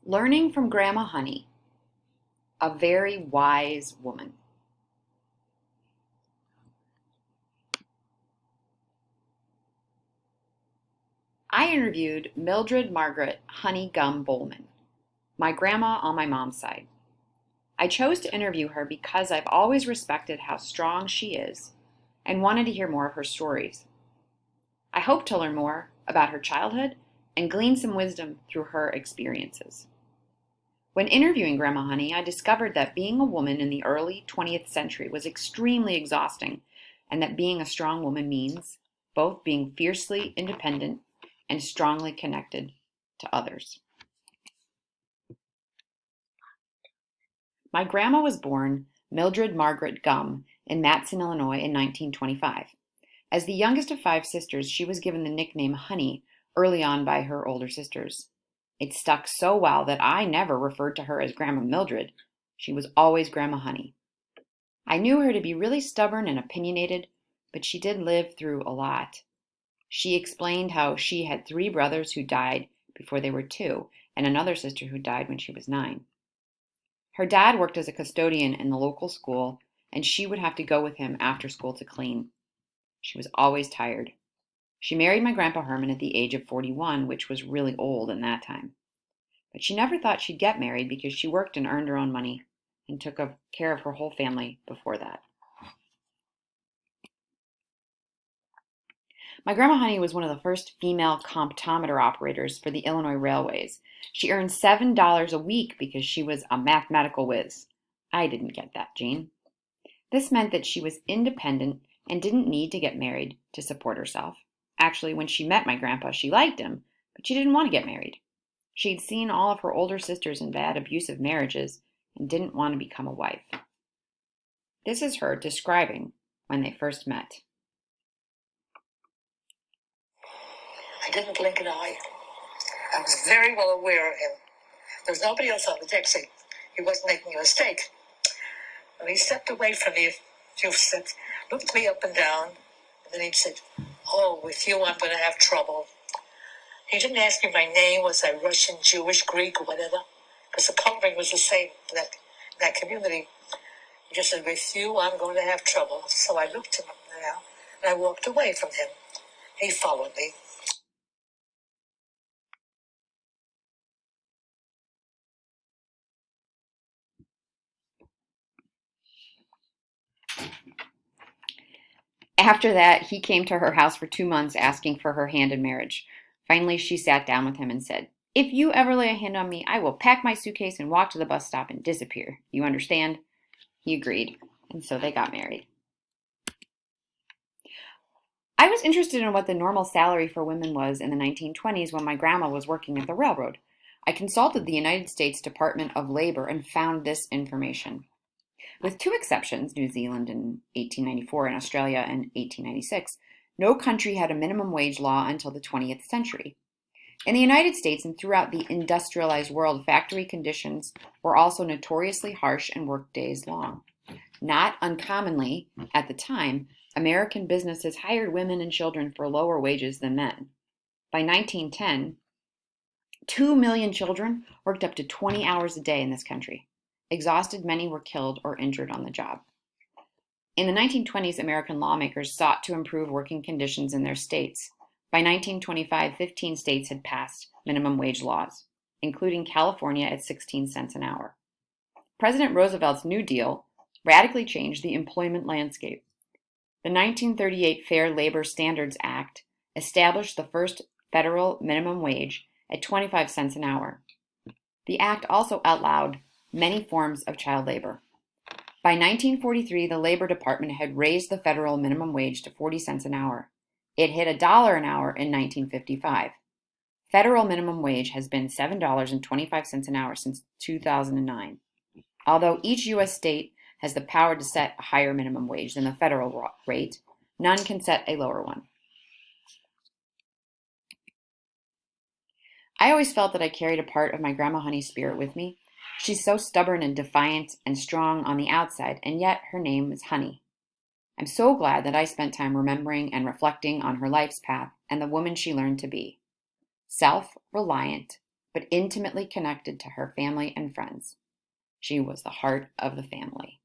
Learning from Grandma Honey, a very wise woman. I interviewed Mildred Margaret Honey Gum Bowman, my grandma on my mom's side. I chose to interview her because I've always respected how strong she is and wanted to hear more of her stories. I hope to learn more about her childhood and glean some wisdom through her experiences. When interviewing Grandma Honey, I discovered that being a woman in the early 20th century was extremely exhausting, and that being a strong woman means both being fiercely independent and strongly connected to others. My grandma was born Mildred Margaret Gum in Matteson, Illinois in 1925. As the youngest of five sisters, she was given the nickname Honey early on by her older sisters. It stuck so well that I never referred to her as Grandma Mildred. She was always Grandma Honey. I knew her to be really stubborn and opinionated, but she did live through a lot. She explained how she had three brothers who died before they were two, and another sister who died when she was 9. Her dad worked as a custodian in the local school, and she would have to go with him after school to clean. She was always tired. She married my Grandpa Herman at the age of 41, which was really old in that time. But she never thought she'd get married because she worked and earned her own money and took care of her whole family before that. My Grandma Honey was one of the first female comptometer operators for the Illinois Railways. She earned $7 a week because she was a mathematical whiz. I didn't get that, Jean. This meant that she was independent and didn't need to get married to support herself. Actually, when she met my grandpa, she liked him, but she didn't want to get married. She'd seen all of her older sisters in bad, abusive marriages and didn't want to become a wife. This is her describing when they first met. I didn't blink an eye. I was very well aware of him. There was nobody else on the taxi. He wasn't making a mistake. When he stepped away from me a few steps, looked me up and down, and then he said, "Oh, with you I'm going to have trouble." He didn't ask me my name. Was I Russian, Jewish, Greek, or whatever? Because the coloring was the same in that community. He just said, "With you I'm going to have trouble." So I looked at him now, and I walked away from him. He followed me. After that, he came to her house for 2 months asking for her hand in marriage. Finally, she sat down with him and said, "If you ever lay a hand on me, I will pack my suitcase and walk to the bus stop and disappear. You understand?" He agreed, and so they got married. I was interested in what the normal salary for women was in the 1920s when my grandma was working at the railroad. I consulted the United States Department of Labor and found this information. With two exceptions, New Zealand in 1894 and Australia in 1896, no country had a minimum wage law until the 20th century. In the United States and throughout the industrialized world, factory conditions were also notoriously harsh and work days long. Not uncommonly, at the time, American businesses hired women and children for lower wages than men. By 1910, 2 million children worked up to 20 hours a day in this country. Exhausted, many were killed or injured on the job. In the 1920s, American lawmakers sought to improve working conditions in their states. By 1925, 15 states had passed minimum wage laws, including California at 16 cents an hour. President Roosevelt's New Deal radically changed the employment landscape. The 1938 Fair Labor Standards Act established the first federal minimum wage at 25 cents an hour. The act also outlawed many forms of child labor. By 1943, the Labor Department had raised the federal minimum wage to 40 cents an hour. It hit $1 an hour in 1955. Federal minimum wage has been $7.25 an hour since 2009. Although each U.S. state has the power to set a higher minimum wage than the federal rate, none can set a lower one. I always felt that I carried a part of my Grandma Honey's spirit with me. She's so stubborn and defiant and strong on the outside, and yet her name is Honey. I'm so glad that I spent time remembering and reflecting on her life's path and the woman she learned to be. Self-reliant, but intimately connected to her family and friends. She was the heart of the family.